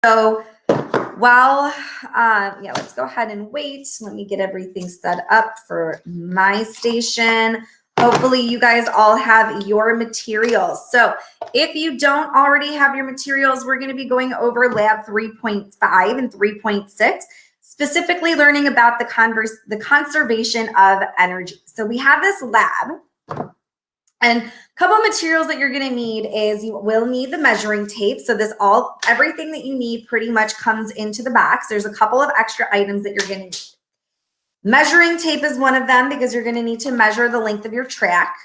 So while, yeah, let's go ahead and wait. Let me get everything set up for my station. Hopefully you guys all have your materials. So if you don't already have your materials, we're going to be going over lab 3.5 and 3.6, specifically learning about the conservation of energy. So we have this lab. And a couple of materials that you're going to need is you will need the measuring tape. So everything that you need pretty much comes into the box. There's a couple of extra items that you're going to need. Measuring tape is one of them because you're going to need to measure the length of your track.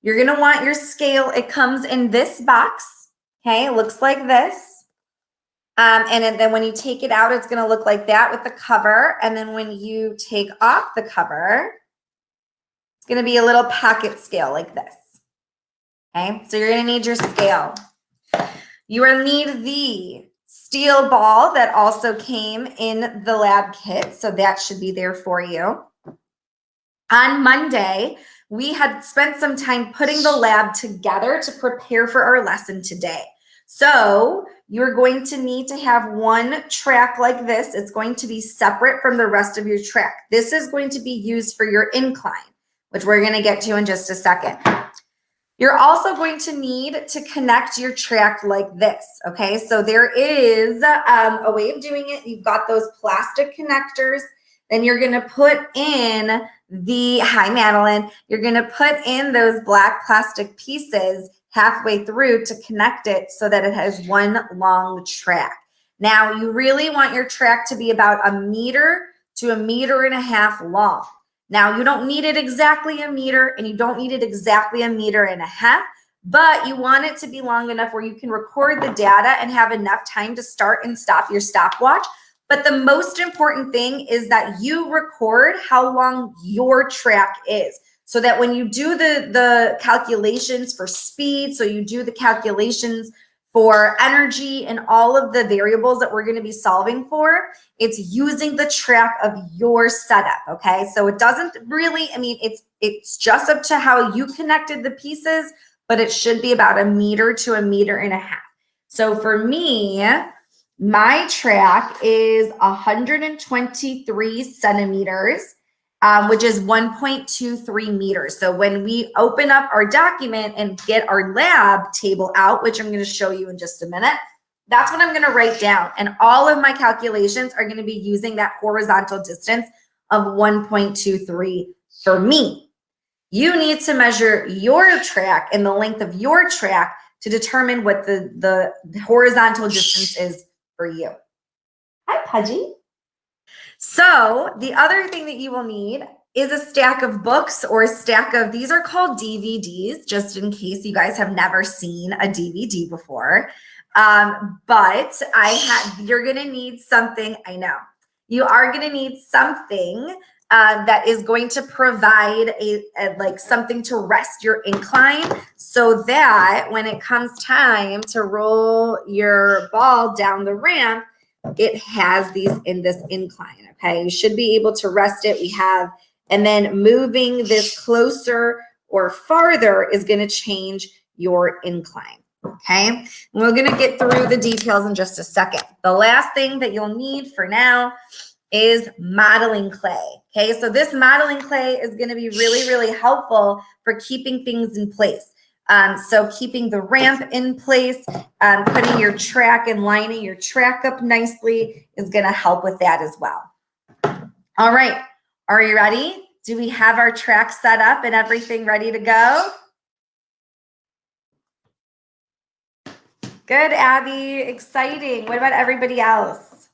You're going to want your scale. It comes in this box. Okay, it looks like this. And then when you take it out, it's going to look like that with the cover. And then when you take off the cover, it's going to be a little pocket scale like this. Okay, so you're going to need your scale. You will need the steel ball that also came in the lab kit. So that should be there for you. On Monday, we had spent some time putting the lab together to prepare for our lesson today. So you're going to need to have one track like this. It's going to be separate from the rest of your track. This is going to be used for your incline, which we're going to get to in just a second. You're also going to need to connect your track like this, okay? So there is a way of doing it. You've got those plastic connectors. Then you're going to put in hi Madeline, you're going to put in those black plastic pieces halfway through to connect it so that it has one long track. Now, you really want your track to be about 1 meter to 1.5 meters long. Now, you don't need it exactly 1 meter and you don't need it exactly 1.5 meters, but you want it to be long enough where you can record the data and have enough time to start and stop your stopwatch. But the most important thing is that you record how long your track is so that when you do the calculations for speed, so you do the calculations for energy and all of the variables that we're going to be solving for, it's using the track of your setup, okay? So it doesn't really, it's just up to how you connected the pieces, but it should be about 1 meter to 1.5 meters. So for me, my track is 123 centimeters, which is 1.23 meters. So when we open up our document and get our lab table out, which I'm going to show you in just a minute, that's what I'm going to write down. And all of my calculations are going to be using that horizontal distance of 1.23 for me. You need to measure your track and the length of your track to determine what the horizontal distance is for you. Hi, Pudgy. So the other thing that you will need is a stack of books or a stack of, these are called DVDs, just in case you guys have never seen a DVD before. But you're gonna need something, I know. You are gonna need something that is going to provide like something to rest your incline so that when it comes time to roll your ball down the ramp, it has these in this incline, okay? You should be able to rest it. And then moving this closer or farther is gonna change your incline, okay? And we're gonna get through the details in just a second. The last thing that you'll need for now is modeling clay, okay? So this modeling clay is gonna be really, really helpful for keeping things in place. So keeping the ramp in place, putting your track and lining your track up nicely is gonna help with that as well. All right, are you ready? Do we have our track set up and everything ready to go? Good, Abby, exciting. What about everybody else?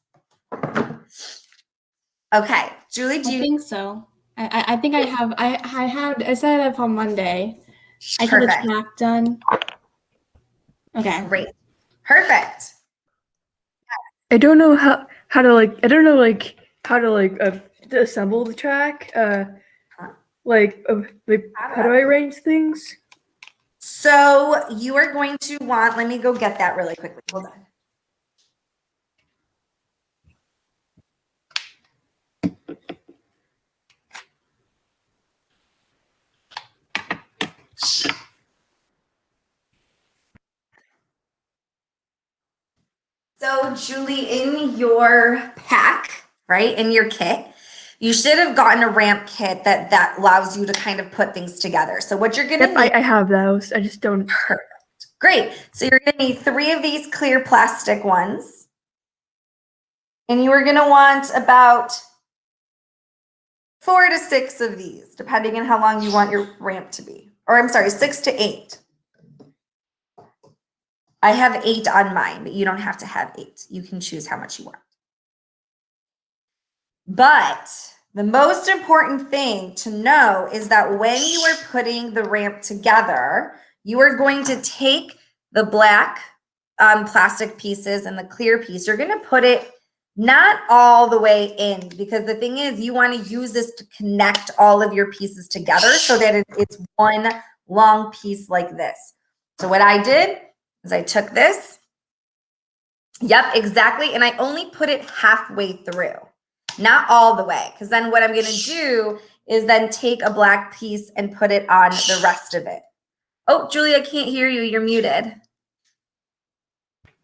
Okay, Julie, do you? I think so. I think I have, I set it up on Monday. I got the track done. Okay. Great. Perfect. I don't know how to assemble the track. How do I arrange things? So you are going to want, let me go get that really quickly. Hold on. So Julie, in your pack, right, in your kit, you should have gotten a ramp kit that allows you to kind of put things together. So what you're gonna Yep, need, I have those. I just don't. great. So you're gonna need 3 of these clear plastic ones. And you are gonna want about 4 to 6 of these, depending on how long you want your ramp to be. Or I'm sorry, 6 to 8. I have 8 on mine, but you don't have to have 8. You can choose how much you want. But the most important thing to know is that when you are putting the ramp together, you are going to take the black plastic pieces and the clear piece. You're going to put it not all the way in, because the thing is you want to use this to connect all of your pieces together so that it's one long piece like this. So what I did is I took this. Yep, exactly. And I only put it halfway through. Not all the way, because then what I'm going to do is then take a black piece and put it on the rest of it. Oh, Julie, I can't hear you. You're muted.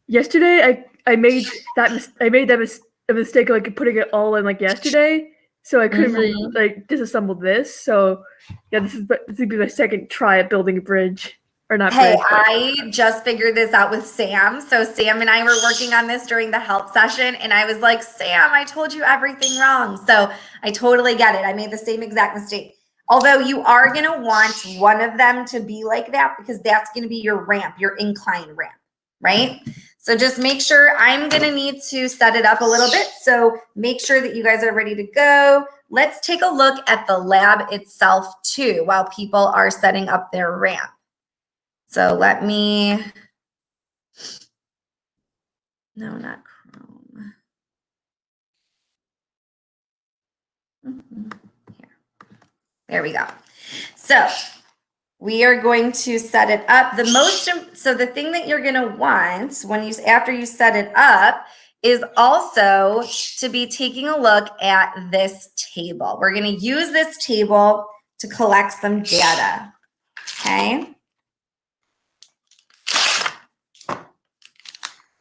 Yesterday, I made a mistake of like putting it all in like yesterday, so I couldn't really like disassemble this. So yeah, this would be my second try at building a bridge. Or not Hey, bridge, but I just figured this out with Sam. So Sam and I were working on this during the help session, and I was like, Sam, I told you everything wrong. So I totally get it. I made the same exact mistake. Although you are going to want one of them to be like that, because that's going to be your ramp, your incline ramp, right? So just make sure, I'm going to need to set it up a little bit. So make sure that you guys are ready to go. Let's take a look at the lab itself too, while people are setting up their ramp. So let me, no, not Chrome. Here. There we go. So we are going to set it up. So the thing that you're going to want after you set it up is also to be taking a look at this table. We're going to use this table to collect some data. Okay.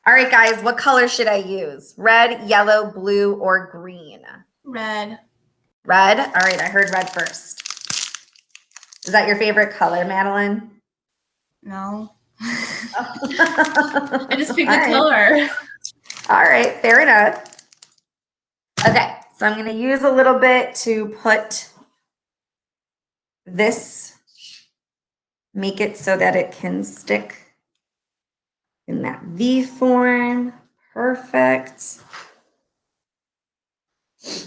All right, guys, what color should I use? Red, yellow, blue, or green? Red. Red? All right, I heard red first. Is that your favorite color, Madeline? No. Oh. I just picked All a right. color. All right, fair enough. Okay, so I'm going to use a little bit to put this, make it so that it can stick in that V form. Perfect.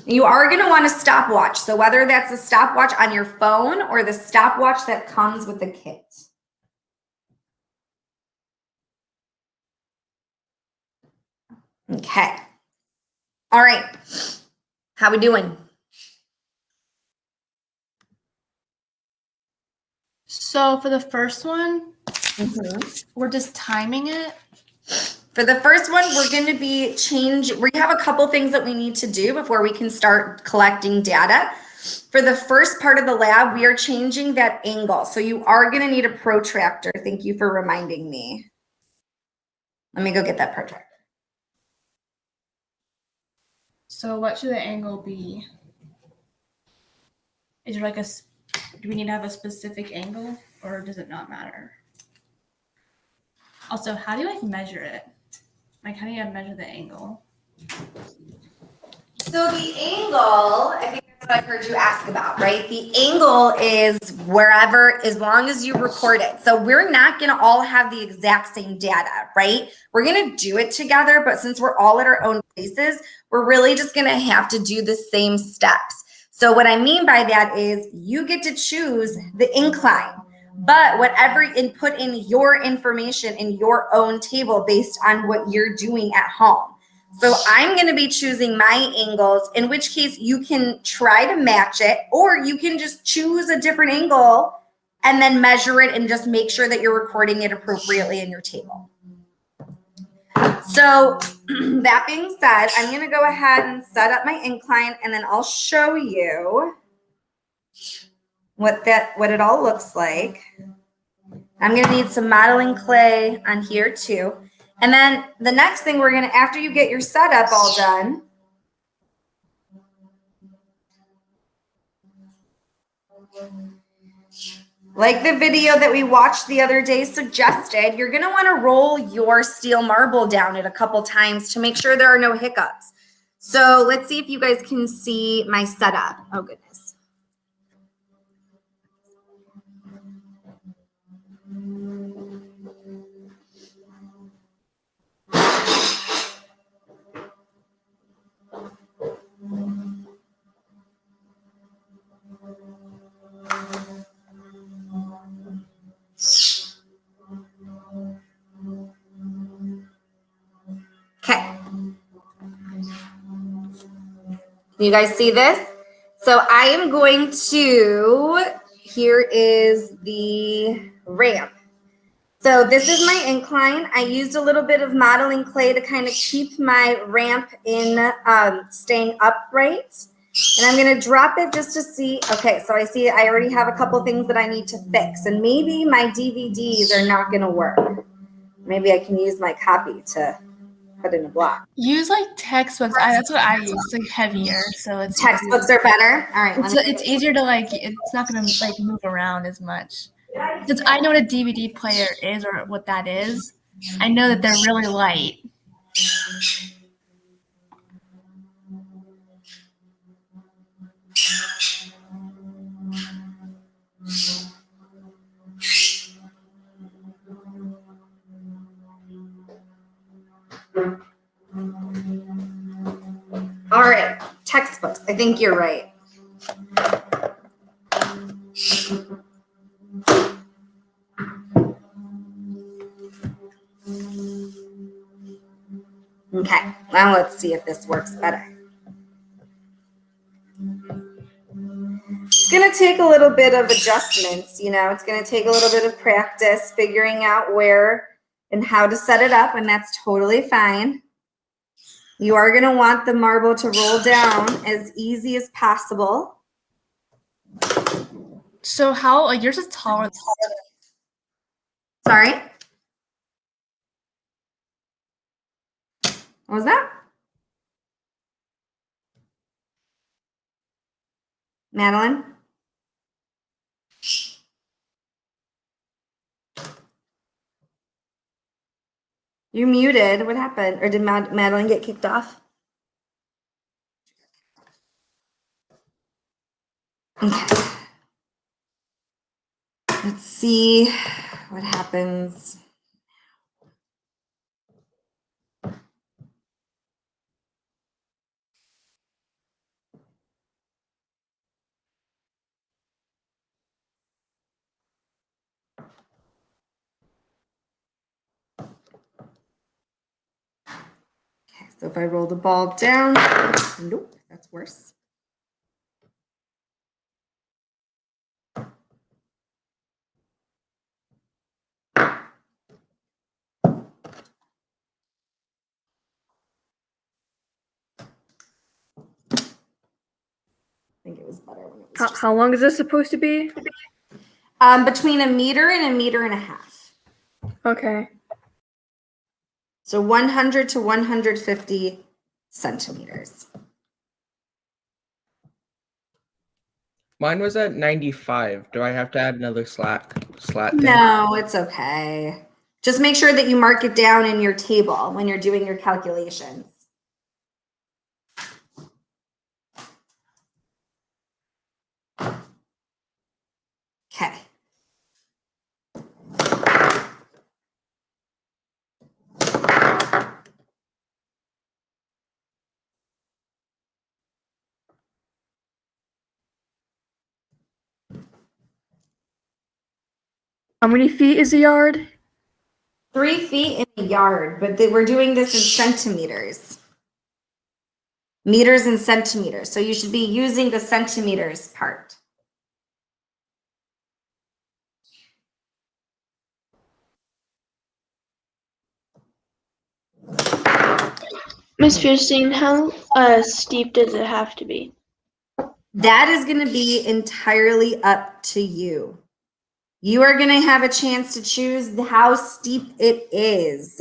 You are going to want a stopwatch. So whether that's a stopwatch on your phone or the stopwatch that comes with the kit. Okay. All right. How we doing? So for the first one, we're just timing it. For the first one, we're going to be we have a couple things that we need to do before we can start collecting data. For the first part of the lab, we are changing that angle. So you are going to need a protractor. Thank you for reminding me. Let me go get that protractor. So what should the angle be? Is there like do we need to have a specific angle, or does it not matter? Also, how do you like measure it? Like, how do you measure the angle? So the angle, I think that's what I've heard you ask about, right? The angle is wherever, as long as you record it. So we're not going to all have the exact same data, right? We're going to do it together, but since we're all at our own places, we're really just going to have to do the same steps. So what I mean by that is you get to choose the incline, but whatever input in your information in your own table based on what you're doing at home. So I'm going to be choosing my angles, in which case you can try to match it, or you can just choose a different angle and then measure it and just make sure that you're recording it appropriately in your table. So that being said, I'm going to go ahead and set up my incline, and then I'll show you what it all looks like. I'm going to need some modeling clay on here too. And then the next thing we're gonna, after you get your setup all done, like the video that we watched the other day suggested, you're gonna wanna roll your steel marble down it a couple times to make sure there are no hiccups. So let's see if you guys can see my setup. Oh goodness. Okay. You guys see this? So I am going to, here is the ramp. So this is my incline. I used a little bit of modeling clay to kind of keep my ramp in staying upright. And I'm gonna drop it just to see, okay, so I see I already have a couple things that I need to fix, and maybe my DVDs are not gonna work. Maybe I can use my copy to put in a block. Use like textbooks. That's what I use. It's like heavier, so it's Textbooks are better. All right. It's easier to like. It's not gonna like move around as much. Since I know what a DVD player is or what that is, I know that they're really light. All right, textbooks. I think you're right. Okay, now let's see if this works better. It's gonna take a little bit of adjustments, you know, it's gonna take a little bit of practice figuring out where and how to set it up, and that's totally fine. You are gonna want the marble to roll down as easy as possible. So how, like yours is taller. Sorry? What was that? Madeline? You're muted. What happened? Or did Madeline get kicked off? Okay. Let's see what happens. Okay, so if I roll the ball down, nope, that's worse. I think it was better when it was just How long is this supposed to be? between a meter and a meter and a half. Okay. So 100 to 150 centimeters. Mine was at 95. Do I have to add another slat thing? No, it's okay. Just make sure that you mark it down in your table when you're doing your calculations. Okay. How many feet is the yard? 3 feet in a yard, but we're doing this in centimeters. Meters and centimeters. So you should be using the centimeters part. Miss Fierstein, how steep does it have to be? That is going to be entirely up to you. You are going to have a chance to choose how steep it is.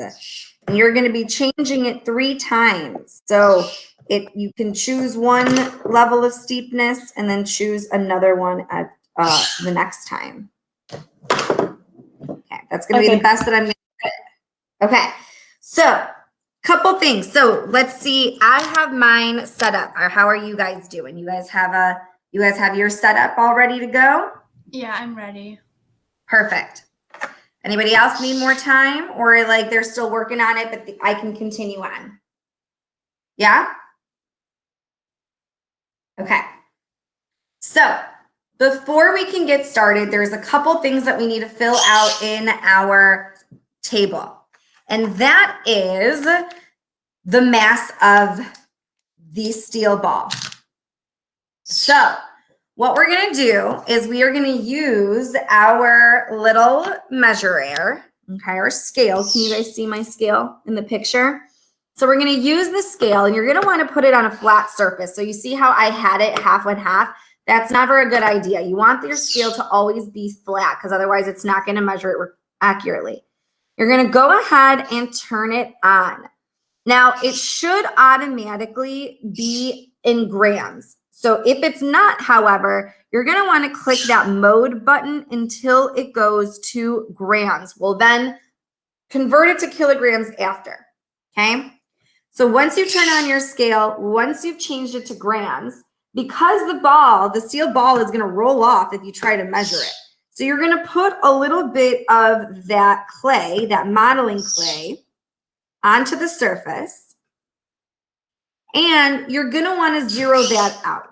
And you're going to be changing it 3 times. So you can choose one level of steepness and then choose another one at the next time. Okay, that's going to be the best that I'm going to do. Okay, so couple things. So let's see. I have mine set up. Or how are you guys doing? You guys have your setup all ready to go? Yeah, I'm ready. Perfect. Anybody else need more time, or like they're still working on it, but I can continue on? Yeah? Okay. So before we can get started, there's a couple things that we need to fill out in our table. And that is the mass of the steel ball. So what we're going to do is we are going to use our little measure, okay, our scale. Can you guys see my scale in the picture? So we're going to use the scale, and you're going to want to put it on a flat surface. So you see how I had it half and half? That's never a good idea. You want your scale to always be flat because otherwise it's not going to measure it accurately. You're going to go ahead and turn it on. Now, it should automatically be in grams. So if it's not, however, you're going to want to click that mode button until it goes to grams. We'll then convert it to kilograms after, okay? So once you turn on your scale, once you've changed it to grams, because the steel ball is going to roll off if you try to measure it. So you're going to put a little bit of that clay, that modeling clay, onto the surface. And you're going to want to zero that out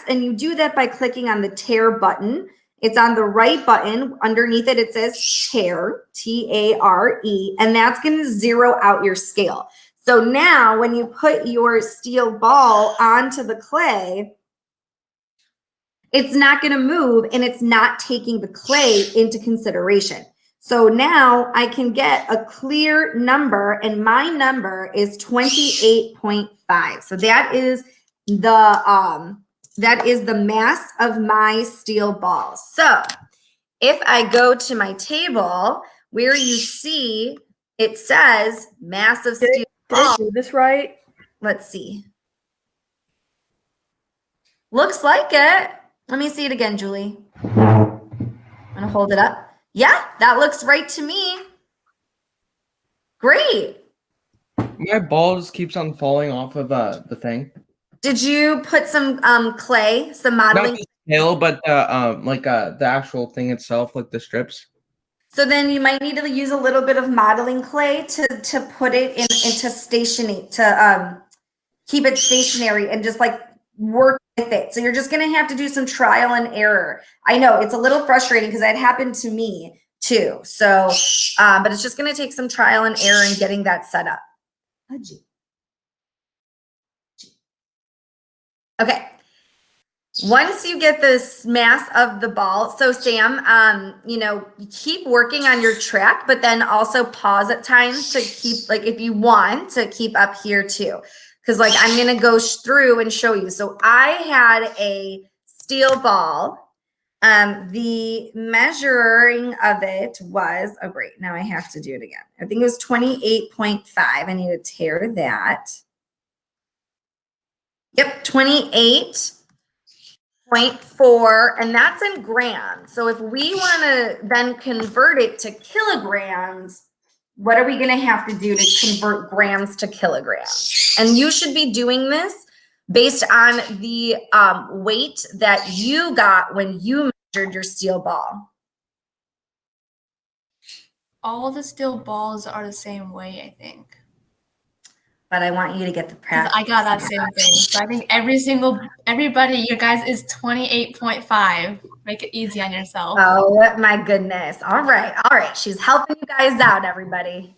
and you do that by clicking on the tare button. It's on the right button. Underneath it, it says tare, T-A-R-E, and that's going to zero out your scale. So now when you put your steel ball onto the clay, it's not going to move and it's not taking the clay into consideration. So now I can get a clear number, and my number is 28.5. So that is the mass of my steel ball. So if I go to my table where you see it says mass of steel ball. Did I do this right? Let's see. Looks like it. Let me see it again, Julie. I'm gonna hold it up. Yeah, that looks right to me. Great. My ball just keeps on falling off of the thing. Did you put some clay, some Not modeling? the tail, but the actual thing itself, like the strips. So then you might need to use a little bit of modeling clay to put it into stationary, to keep it stationary and just like work with it. So you're just gonna have to do some trial and error. I know it's a little frustrating because that happened to me too. So, but it's just gonna take some trial and error in getting that set up. Okay. Once you get this mass of the ball, so Sam, you keep working on your track, but then also pause at times to keep, like, if you want to keep up here too. Because like I'm going to go through and show you. So I had a steel ball. The measuring of it was, oh great, now I have to do it again. I think it was 28.5. I need to tear that. Yep, 28.4, and that's in grams. So if we want to then convert it to kilograms, what are we going to have to do to convert grams to kilograms? And you should be doing this based on the weight that you got when you measured your steel ball. All the steel balls are the same weight, I think. But I want you to get the practice. I got that same thing. So I think everybody, you guys, is 28.5. Make it easy on yourself. Oh my goodness. All right. All right. She's helping you guys out, everybody.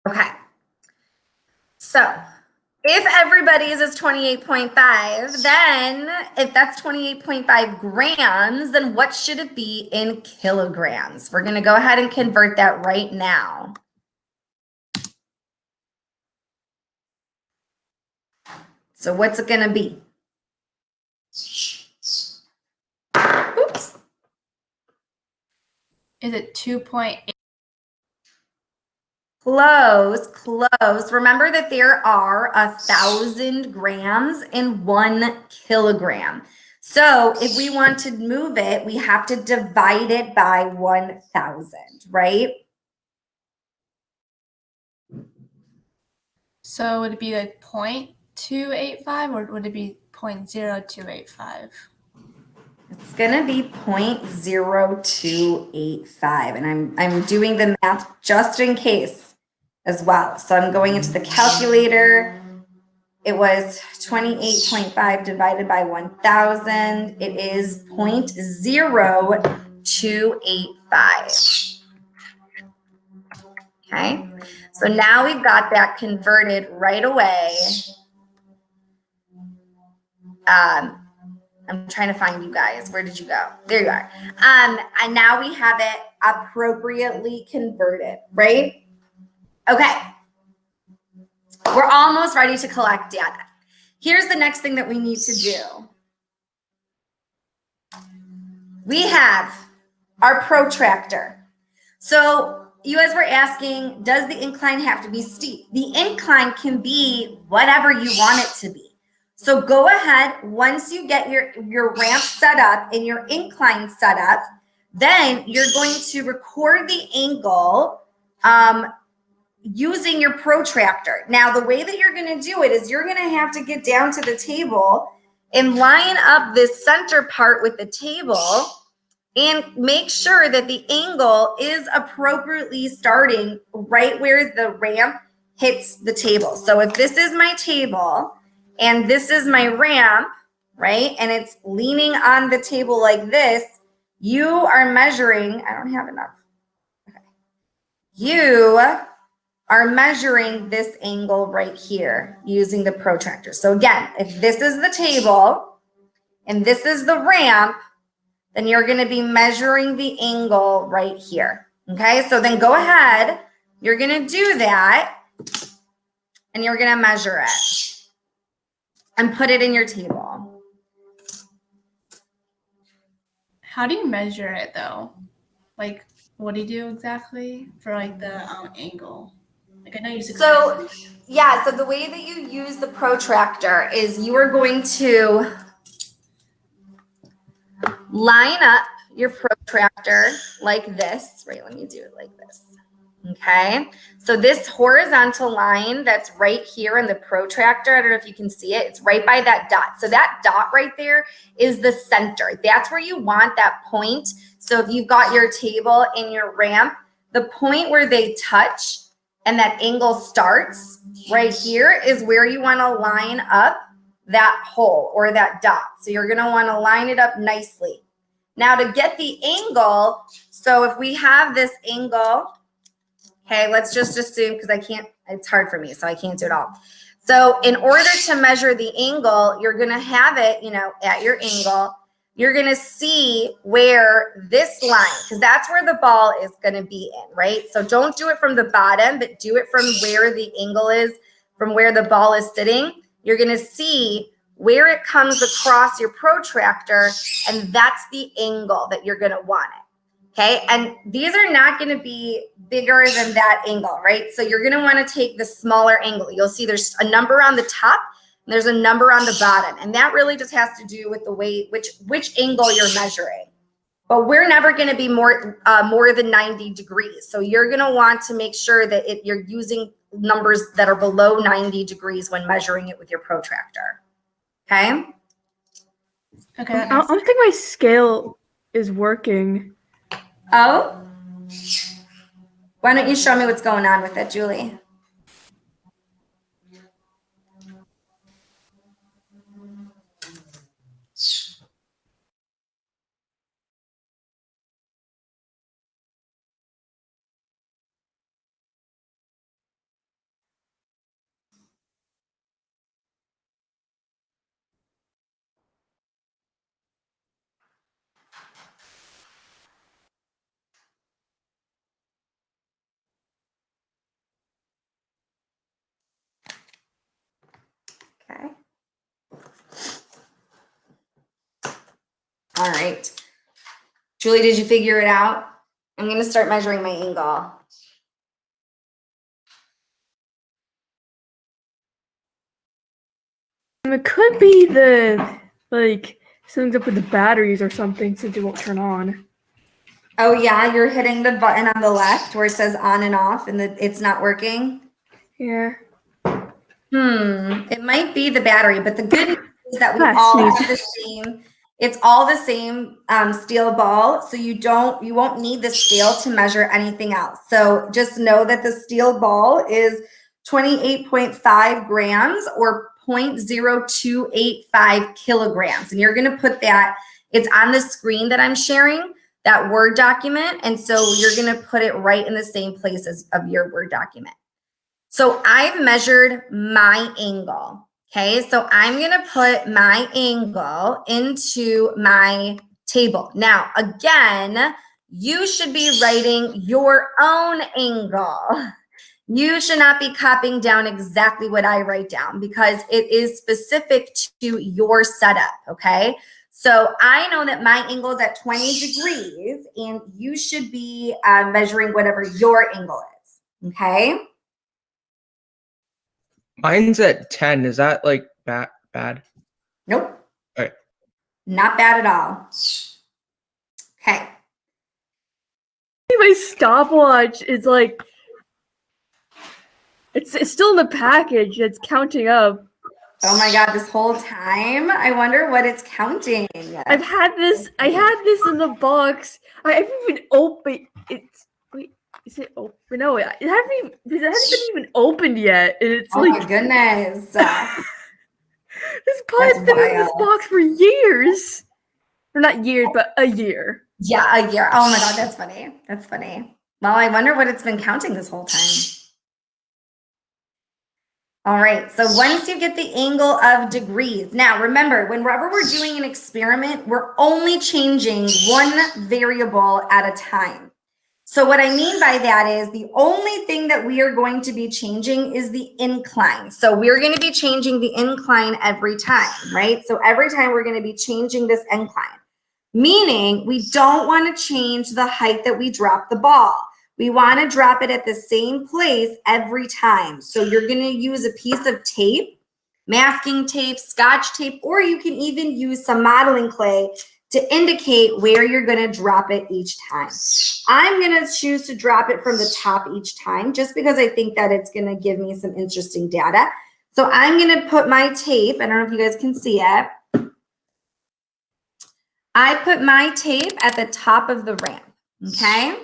Okay. So if everybody's is 28.5, then if that's 28.5 grams, then what should it be in kilograms? We're going to go ahead and convert that right now. So what's it going to be? Oops. Is it 2.8? Close. Remember that there are 1,000 grams in 1 kilogram. So if we want to move it, we have to divide it by 1,000, right? So would it be like 0.285 or would it be 0.0285? It's gonna be 0.0285, and I'm doing the math just in case as well. So I'm going into the calculator. It was 28.5 divided by 1,000. It is 0.0285. Okay, so now we've got that converted right away. I'm trying to find you guys. Where did you go? There you are. And now we have it appropriately converted, right? Okay. We're almost ready to collect data. Here's the next thing that we need to do. We have our protractor. So you guys were asking, does the incline have to be steep? The incline can be whatever you want it to be. So go ahead, once you get your ramp set up and your incline set up, then you're going to record the angle using your protractor. Now, the way that you're going to do it is you're going to have to get down to the table and line up this center part with the table and make sure that the angle is appropriately starting right where the ramp hits the table. So if this is my table and this is my ramp, right, and it's leaning on the table like this, you are measuring, I don't have enough. Okay. You are measuring this angle right here using the protractor. So again, if this is the table and this is the ramp, then you're going to be measuring the angle right here. Okay, so then go ahead, you're going to do that and you're going to measure it and put it in your table. How do you measure it though? Like, what do you do exactly for like the angle? Like, I know you just So yeah, so the way that you use the protractor is you are going to line up your protractor like this, right? Let me do it like this. Okay, so this horizontal line that's right here in the protractor, I don't know if you can see it, it's right by that dot. So that dot right there is the center. That's where you want that point. So if you've got your table and your ramp, the point where they touch and that angle starts right here is where you want to line up that hole or that dot. So you're going to want to line it up nicely. Now to get the angle, so if we have this angle, okay, let's just assume, because I can't, it's hard for me, so I can't do it all. So in order to measure the angle, you're going to have it, at your angle. You're going to see where this line, because that's where the ball is going to be in, right? So don't do it from the bottom, but do it from where the angle is, from where the ball is sitting. You're going to see where it comes across your protractor, and that's the angle that you're going to want it. Okay, and these are not going to be bigger than that angle, right? So you're going to want to take the smaller angle. You'll see there's a number on the top and there's a number on the bottom, and that really just has to do with the way which angle you're measuring. But we're never going to be more than 90 degrees. So you're going to want to make sure that you're using numbers that are below 90 degrees when measuring it with your protractor. Okay. Okay. I don't think my scale is working. Oh, why don't you show me what's going on with it, Julie? Okay. right. Julie, did you figure it out? I'm going to start measuring my angle. It could be something's up with the batteries or something since it won't turn on. Oh yeah, you're hitting the button on the left where it says on and off and it's not working? Yeah. It might be the battery, but the good news is that we Ah, all sneeze. have the same, it's all the same steel ball, so you won't need the scale to measure anything else. So just know that the steel ball is 28.5 grams or 0.0285 kilograms. And you're gonna put that, it's on the screen that I'm sharing, that Word document, and so you're gonna put it right in the same place as of your Word document. So I've measured my angle, okay? So I'm gonna put my angle into my table. Now, again, you should be writing your own angle. You should not be copying down exactly what I write down because it is specific to your setup, okay? So I know that my angle is at 20 degrees and you should be measuring whatever your angle is, okay? Mine's at 10. Is that like bad? Nope. Okay. Not bad at all. Okay. My stopwatch is like it's still in the package. It's counting up. Oh my God, this whole time? I wonder what it's counting. I had this in the box. I haven't even opened it. Wait, is it open? No, it hasn't been even opened yet. And it's Oh like my goodness. this probably That's been in this wild. box for years. Or not years, but a year. Yeah, a year. Oh my God, that's funny. That's funny. Well, I wonder what it's been counting this whole time. All right, so once you get the angle of degrees, now remember, whenever we're doing an experiment, we're only changing one variable at a time. So what I mean by that is the only thing that we are going to be changing is the incline. So we're going to be changing the incline every time, right? So every time we're going to be changing this incline, meaning we don't want to change the height that we drop the ball. We want to drop it at the same place every time. So you're going to use a piece of tape, masking tape, scotch tape, or you can even use some modeling clay to indicate where you're going to drop it each time. I'm going to choose to drop it from the top each time just because I think that it's going to give me some interesting data. So I'm going to put my tape, I don't know if you guys can see it. I put my tape at the top of the ramp, okay?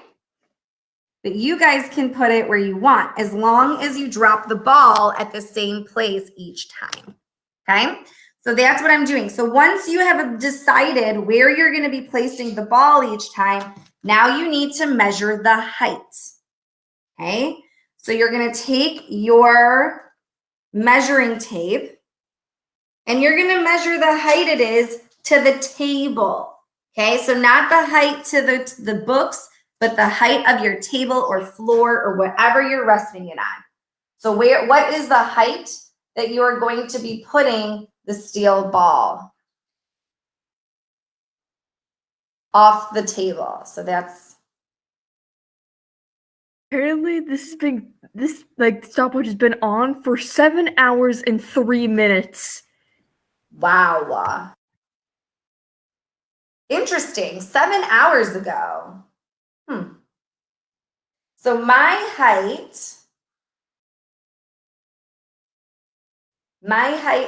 But you guys can put it where you want as long as you drop the ball at the same place each time, okay? So that's what I'm doing. So once you have decided where you're going to be placing the ball each time, now you need to measure the height, okay? So you're going to take your measuring tape and you're going to measure the height it is to the table, okay? So not the height to the books, but the height of your table or floor or whatever you're resting it on. So what is the height that you are going to be putting the steel ball off the table? So that's Apparently this stopwatch has been on for 7 hours and 3 minutes. wow. Interesting. 7 hours ago. So my height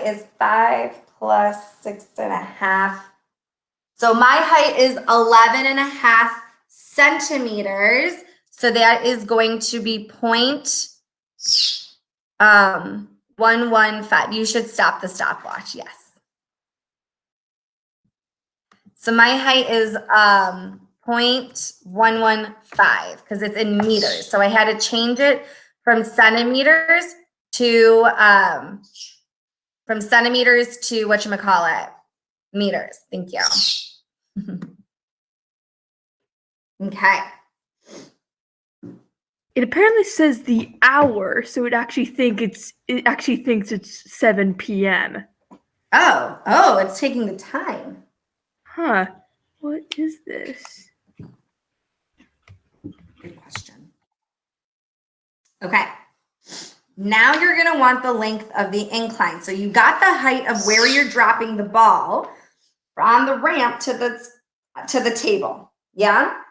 is 5 plus 6.5. So my height is 11.5 centimeters. So that is going to be 0.115. You should stop the stopwatch, yes. So my height is 0.115 because it's in meters. So I had to change it from centimeters to whatchamacallit, meters. Thank you. Okay. It apparently says the hour, so it actually thinks it's 7 p.m. Oh, it's taking the time. Huh. What is this? Good question. Okay. Now you're going to want the length of the incline. So you got the height of where you're dropping the ball on the ramp to the table. Yeah?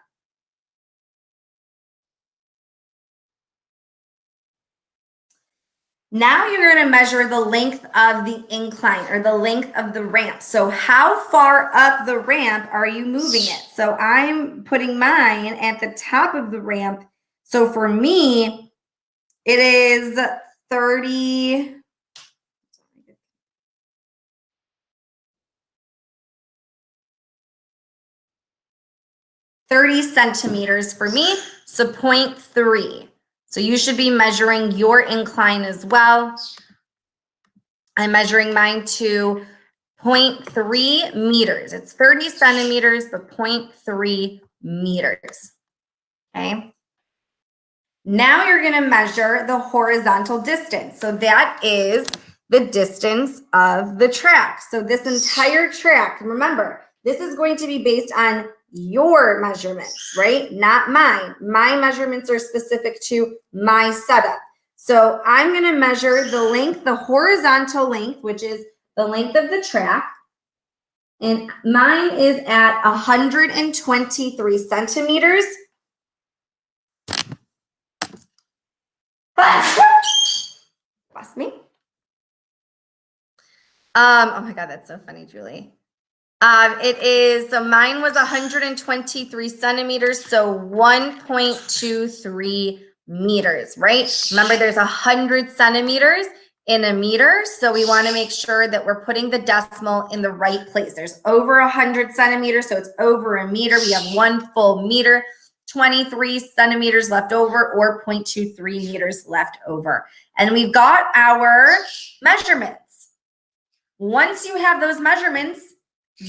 Now you're going to measure the length of the incline or the length of the ramp. So how far up the ramp are you moving it? So I'm putting mine at the top of the ramp. So for me, it is 30 centimeters for me, so 0.3. So you should be measuring your incline as well. I'm measuring mine to 0.3 meters. It's 30 centimeters, but 0.3 meters. Okay. Now you're going to measure the horizontal distance. So that is the distance of the track. So this entire track, remember, this is going to be based on your measurements, right? Not mine. My measurements are specific to my setup. So I'm going to measure the length, the horizontal length, which is the length of the track. And mine is at 123 centimeters. Bless me. Oh my God, that's so funny, Julie. It is, so mine was 123 centimeters, so 1.23 meters, right? Remember, there's 100 centimeters in a meter, so we want to make sure that we're putting the decimal in the right place. There's over 100 centimeters, so it's over a meter. We have 1 full meter, 23 centimeters left over, or 0.23 meters left over. And we've got our measurements. Once you have those measurements,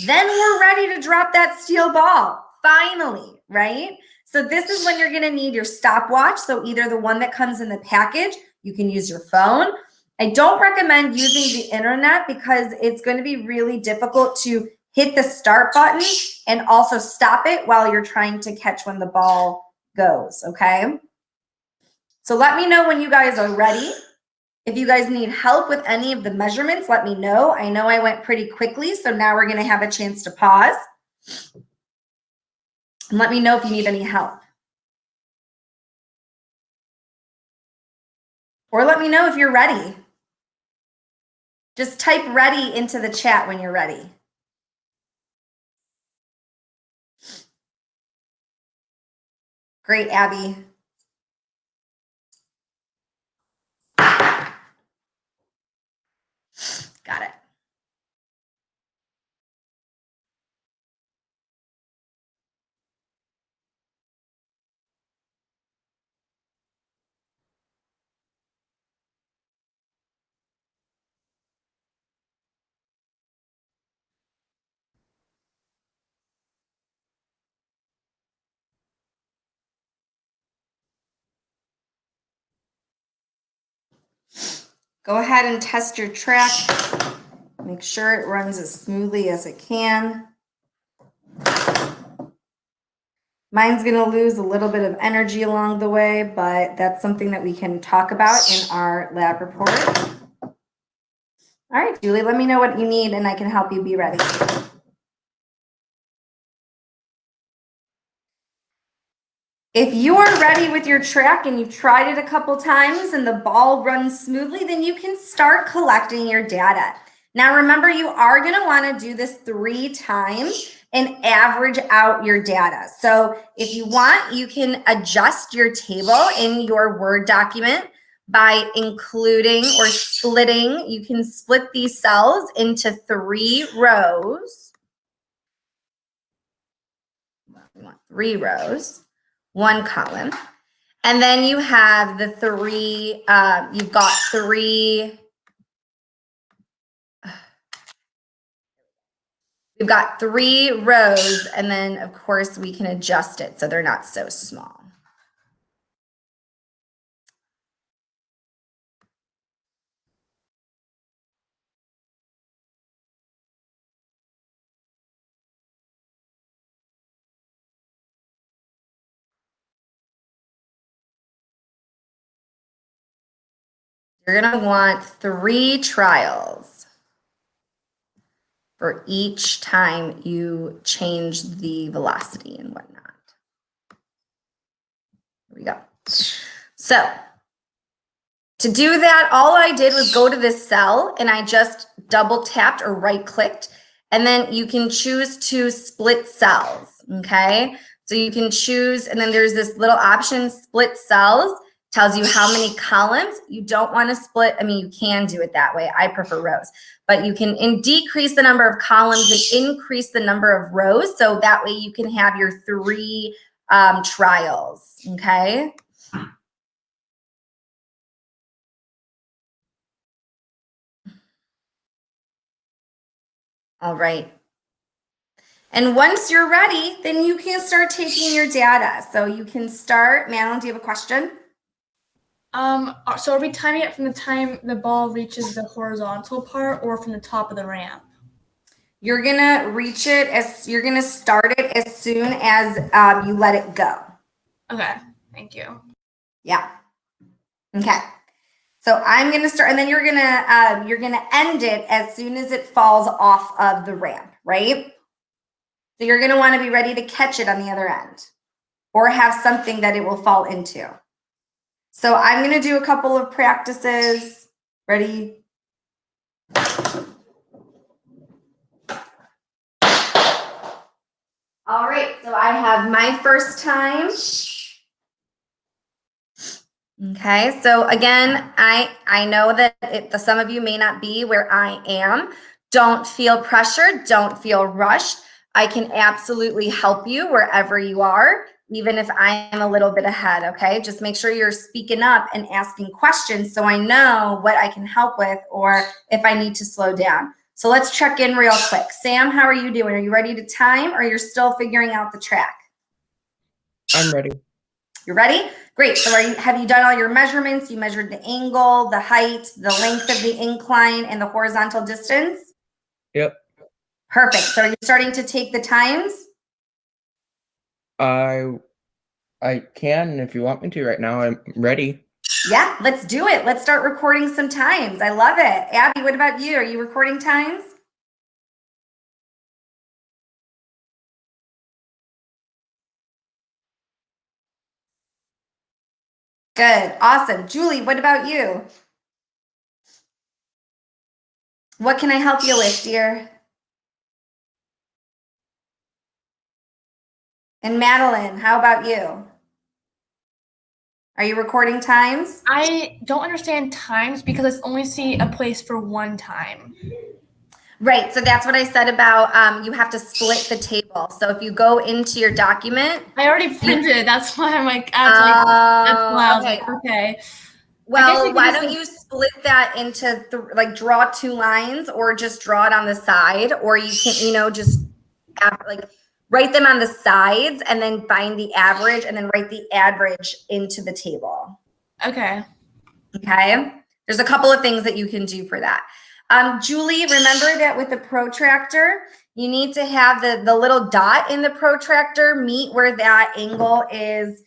then we're ready to drop that steel ball, finally, right? So this is when you're gonna need your stopwatch. So either the one that comes in the package, you can use your phone. I don't recommend using the internet because it's gonna be really difficult to hit the start button and also stop it while you're trying to catch when the ball goes, okay? So let me know when you guys are ready. If you guys need help with any of the measurements, let me know. I know I went pretty quickly, so now we're gonna have a chance to pause. And let me know if you need any help. Or let me know if you're ready. Just type ready into the chat when you're ready. Great, Abby. Got it. Go ahead and test your track. Make sure it runs as smoothly as it can. Mine's gonna lose a little bit of energy along the way, but that's something that we can talk about in our lab report. All right, Julie, let me know what you need and I can help you be ready. If you are ready with your track and you've tried it a couple times and the ball runs smoothly, then you can start collecting your data. Now, remember, you are going to want to do this 3 times and average out your data. So if you want, you can adjust your table in your Word document by including or splitting. You can split these cells into 3 rows. We want 3 rows. 1 column. And then you have the 3, you've got 3, we've got 3 rows, and then of course we can adjust it so they're not so small. You're going to want 3 trials for each time you change the velocity and whatnot. Here we go. So to do that, all I did was go to this cell and I just double tapped or right clicked, and then you can choose to split cells, okay? So you can choose, and then there's this little option, split cells, tells you how many columns. You don't want to split, I mean, you can do it that way. I prefer rows, but you can decrease the number of columns and increase the number of rows. So that way you can have your 3 trials, okay? All right. And once you're ready, then you can start taking your data. So you can start, Madeline, do you have a question? So are we timing it from the time the ball reaches the horizontal part or from the top of the ramp? You're gonna you're gonna start it as soon as you let it go. Okay, thank you. Yeah. Okay. So I'm gonna start, and then you're gonna end it as soon as it falls off of the ramp, right? So you're gonna want to be ready to catch it on the other end, or have something that it will fall into. So I'm gonna do a couple of practices. Ready? All right, so I have my first time. Okay, so again, I know that some of you may not be where I am. Don't feel pressured, don't feel rushed. I can absolutely help you wherever you are, even if I am a little bit ahead, okay? Just make sure you're speaking up and asking questions so I know what I can help with or if I need to slow down. So let's check in real quick. Sam, how are you doing? Are you ready to time or you're still figuring out the track? I'm ready. You're ready? Great. So have you done all your measurements? You measured the angle, the height, the length of the incline, and the horizontal distance? Yep. Perfect. So are you starting to take the times? I can, if you want me to right now. I'm ready. Yeah, let's do it. Let's start recording some times. I love it. Abby, what about you? Are you recording times? Good. Awesome. Julie, what about you? What can I help you with, dear? And Madeline, how about you? Are you recording times? I don't understand times because I only see a place for one time. Right, so that's what I said about you have to split the table. So if you go into your document. I already printed it. That's why I'm like, that's why I was Okay. like, okay. Well, why don't you split that into like draw 2 lines or just draw it on the side, or you can, just like write them on the sides and then find the average and then write the average into the table. Okay. Okay. There's a couple of things that you can do for that. Julie, remember that with the protractor, you need to have the little dot in the protractor meet where that angle is.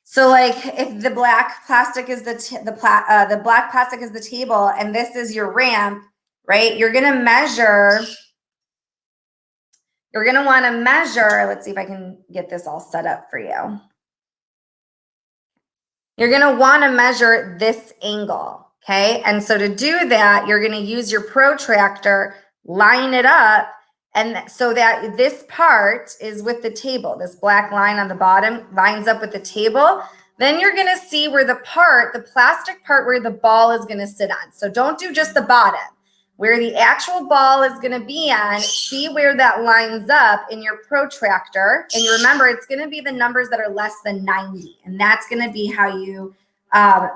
So like if the black plastic is the black plastic is the table and this is your ramp, right? You're going to want to measure, let's see if I can get this all set up for you. You're going to want to measure this angle, okay? And so to do that, you're going to use your protractor, line it up, and so that this part is with the table. This black line on the bottom lines up with the table. Then you're going to see where the plastic part where the ball is going to sit on. So don't do just the bottom. Where the actual ball is going to be on, see where that lines up in your protractor. And you remember, it's going to be the numbers that are less than 90. And that's going to be how you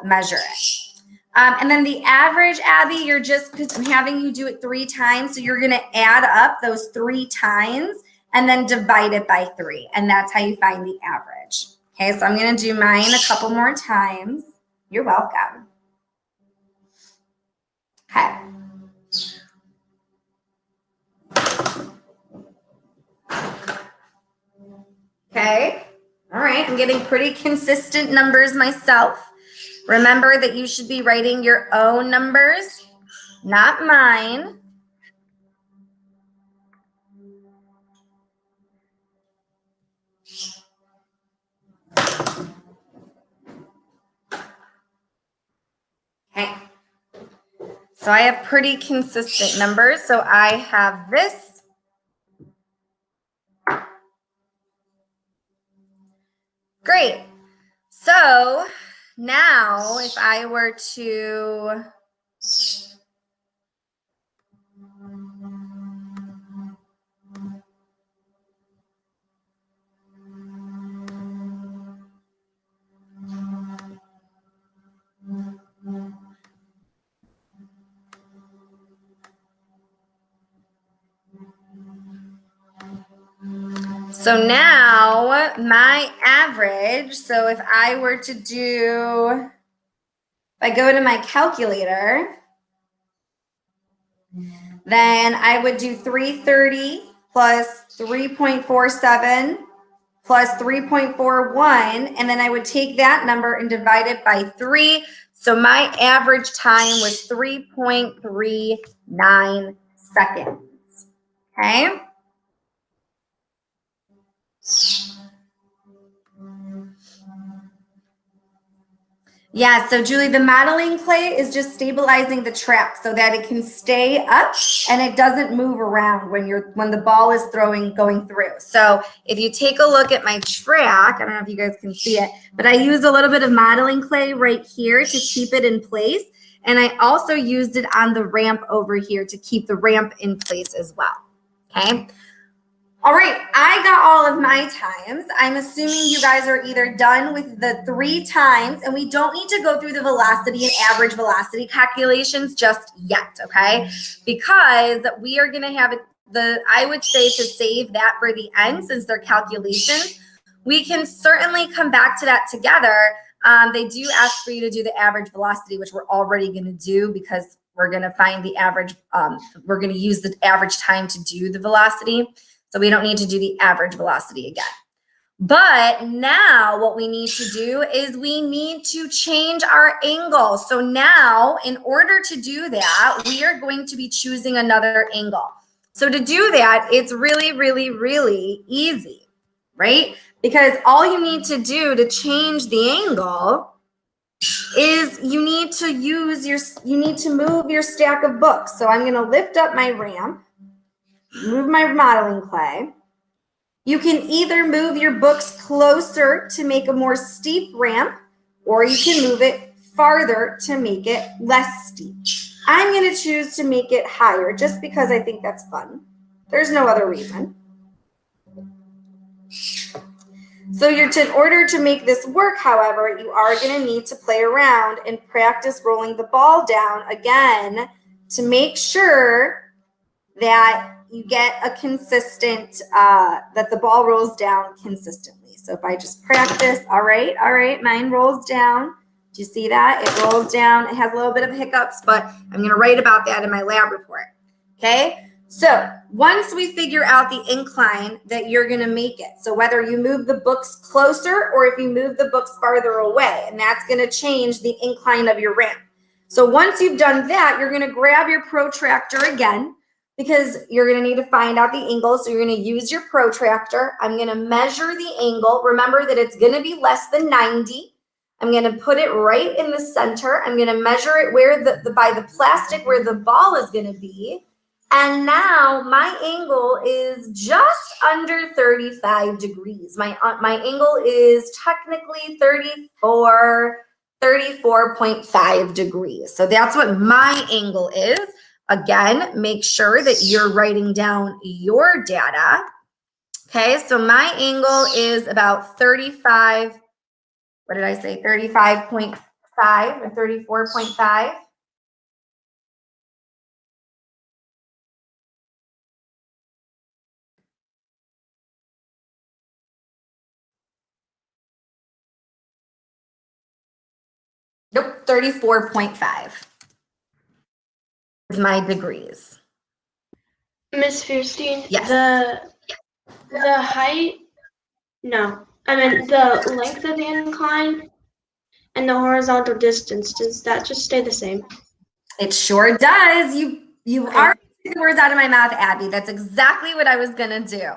measure it. And then the average, Abby, because I'm having you do it 3 times. So you're going to add up those 3 times and then divide it by 3. And that's how you find the average. Okay, so I'm going to do mine a couple more times. You're welcome. Okay. Okay. All right. I'm getting pretty consistent numbers myself. Remember that you should be writing your own numbers, not mine. Okay. So I have pretty consistent numbers. So I have this. Great. So now if I were to so now my average, so if I were to do, if I go to my calculator, then I would do 330 plus 3.47 plus 3.41, and then I would take that number and divide it by 3. So my average time was 3.39 seconds. Okay. Yeah, so Julie, the modeling clay is just stabilizing the track so that it can stay up and it doesn't move around when the ball is going through. So if you take a look at my track, I don't know if you guys can see it, but I used a little bit of modeling clay right here to keep it in place. And I also used it on the ramp over here to keep the ramp in place as well. Okay. All right, I got all of my times. I'm assuming you guys are either done with the 3 times, and we don't need to go through the velocity and average velocity calculations just yet, okay? Because we are gonna have I would say to save that for the end since they're calculations. We can certainly come back to that together. They do ask for you to do the average velocity, which we're already gonna do because we're gonna find the average, we're gonna use the average time to do the velocity. So we don't need to do the average velocity again. But now what we need to do is we need to change our angle. So now in order to do that, we are going to be choosing another angle. So to do that, it's really, really, really easy, right? Because all you need to do to change the angle is you need to move your stack of books. So I'm going to lift up my ramp. Move my modeling clay. You can either move your books closer to make a more steep ramp, or you can move it farther to make it less steep. I'm going to choose to make it higher just because I think that's fun. There's no other reason. So in order to make this work, however, you are going to need to play around and practice rolling the ball down again to make sure that you get a consistent, that the ball rolls down consistently. So if I just practice, all right, mine rolls down. Do you see that? It rolls down. It has a little bit of hiccups, but I'm going to write about that in my lab report. Okay. So once we figure out the incline that you're going to make it, so whether you move the books closer or if you move the books farther away, and that's going to change the incline of your ramp. So once you've done that, you're going to grab your protractor again, because you're going to need to find out the angle. So you're going to use your protractor. I'm going to measure the angle. Remember that it's going to be less than 90. I'm going to put it right in the center. I'm going to measure it where by the plastic where the ball is going to be. And now my angle is just under 35 degrees. My angle is technically 34.5 degrees. So that's what my angle is. Again, make sure that you're writing down your data. Okay, so my angle is about 35, what did I say, 35.5 or 34.5? Nope, 34.5 is my degrees. Miss Fierstein, Yes. the height, no, I mean the length of the incline and the horizontal distance, does that just stay the same? It sure does. You Okay. are taking the words out of my mouth, Abby. That's exactly what I was gonna do.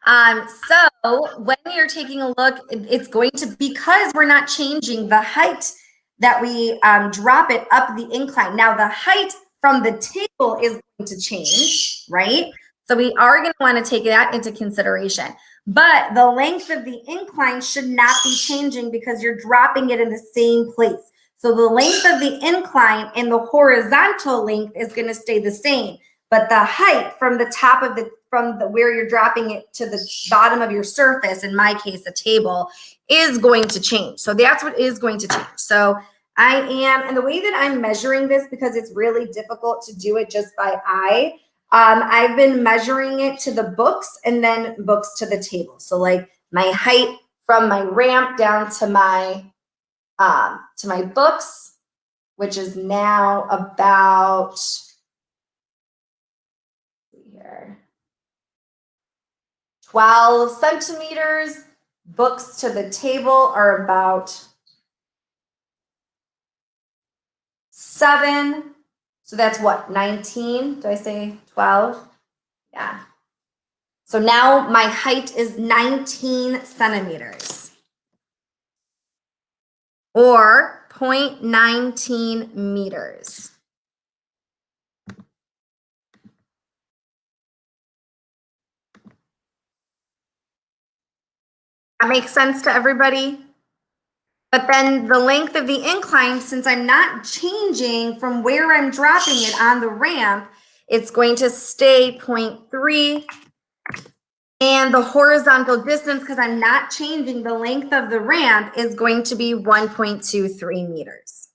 So when you're taking a look, it's going to, because we're not changing the height that we drop it up the incline. Now the height from the table is going to change, right? So we are going to want to take that into consideration. But the length of the incline should not be changing because you're dropping it in the same place. So the length of the incline and the horizontal length is going to stay the same, but the height from the top of where you're dropping it to the bottom of your surface, in my case, a table, is going to change. So that's what is going to change. So and the way that I'm measuring this, because it's really difficult to do it just by eye, I've been measuring it to the books and then books to the table. So like my height from my ramp down to my books, which is now about here, 12 centimeters. Books to the table are about 7. So that's what, 19? Did I say 12? Yeah. So now my height is 19 centimeters or 0.19 meters. That makes sense to everybody? But then the length of the incline, since I'm not changing from where I'm dropping it on the ramp, it's going to stay 0.3. And the horizontal distance, because I'm not changing the length of the ramp, is going to be 1.23 meters.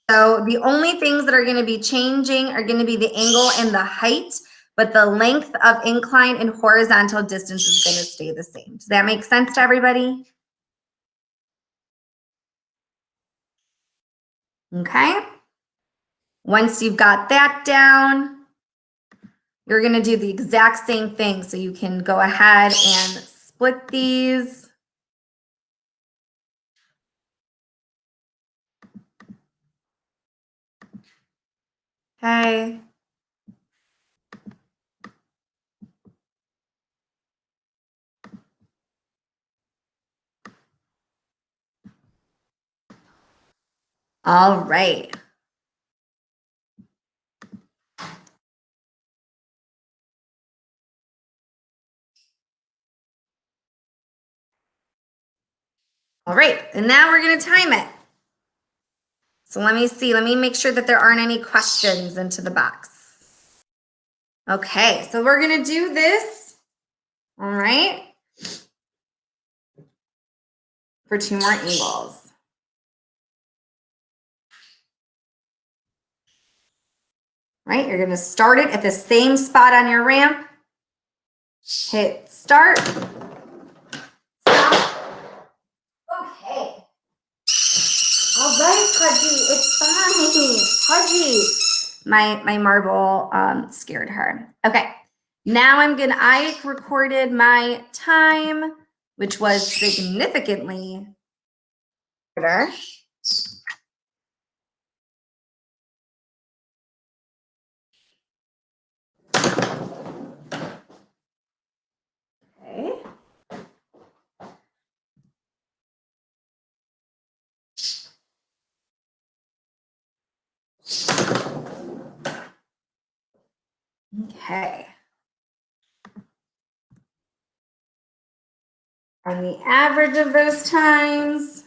So the only things that are going to be changing are going to be the angle and the height, but the length of incline and horizontal distance is going to stay the same. Does that make sense to everybody? Okay. Once you've got that down, you're going to do the exact same thing. So you can go ahead and split these. Okay. All right. All right, and now we're going to time it. So let me see. Let me make sure that there aren't any questions into the box. Okay, so we're going to do this. All right. For 2 more angles. Right, you're going to start it at the same spot on your ramp. Hit start. Stop. Okay. All right, Pudgy, it's fine. Pudgy. My marble scared her. Okay. Now I recorded my time, which was significantly shorter. Okay. Okay. And the average of those times.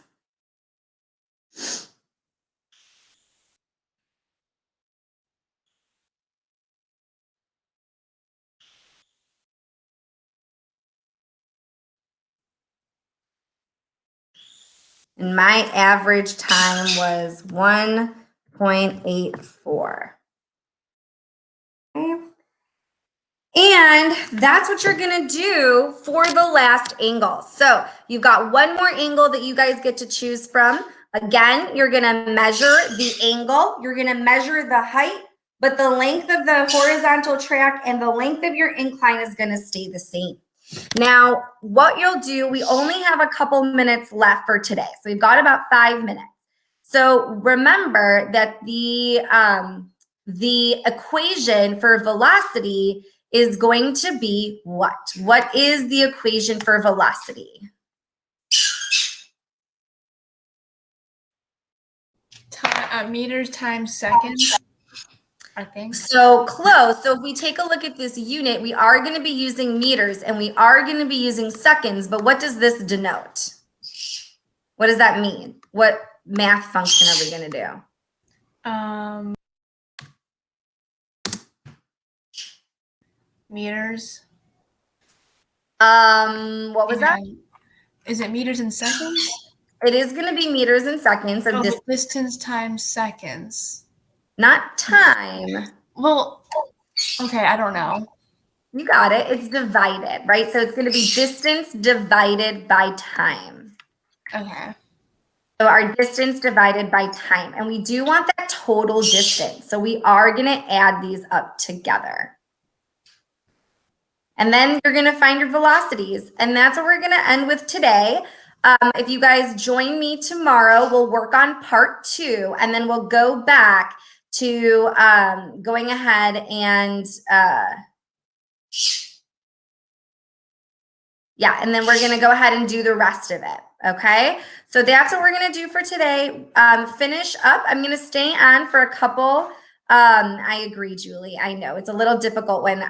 And my average time was 1.84. Okay. And that's what you're gonna do for the last angle. So you've got one more angle that you guys get to choose from. Again, you're gonna measure the angle, you're gonna measure the height, but the length of the horizontal track and the length of your incline is gonna stay the same. Now, what you'll do, we only have a couple minutes left for today. So we've got about 5 minutes. So remember that the equation for velocity is going to be what? What is the equation for velocity? Meters times seconds, I think. So close. So if we take a look at this unit, we are going to be using meters and we are going to be using seconds. But what does this denote? What does that mean? What math function are we going to do? Meters. What was that? Is it meters and seconds? It is going to be meters and seconds. So distance times seconds. Not time. Well, okay, I don't know. You got it. It's divided, right? So it's going to be distance divided by time. Okay. So our distance divided by time. And we do want that total distance. So we are going to add these up together. And then you're going to find your velocities. And that's what we're going to end with today. If you guys join me tomorrow, we'll work on part 2. And then we'll go back to going ahead and and then we're going to go ahead and do the rest of it. Okay, so that's what we're going to do for today. Finish up. I'm going to stay on for a couple. I agree, Julie. I know it's a little difficult when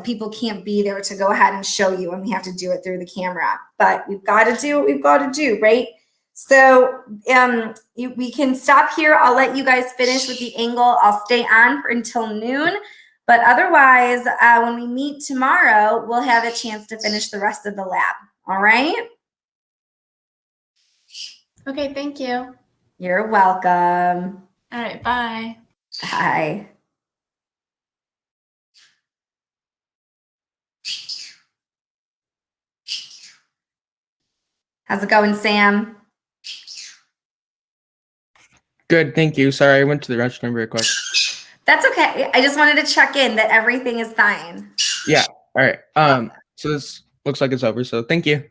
people can't be there to go ahead and show you and we have to do it through the camera, but we've got to do what we've got to do, right? So we can stop here. I'll let you guys finish with the angle. I'll stay on until noon. But otherwise, when we meet tomorrow, we'll have a chance to finish the rest of the lab. All right? Okay, thank you. You're welcome. All right, bye. Bye. How's it going, Sam? Good, thank you. Sorry, I went to the restroom real quick. That's okay. I just wanted to check in that everything is fine. Yeah. All right. So this looks like it's over. So thank you.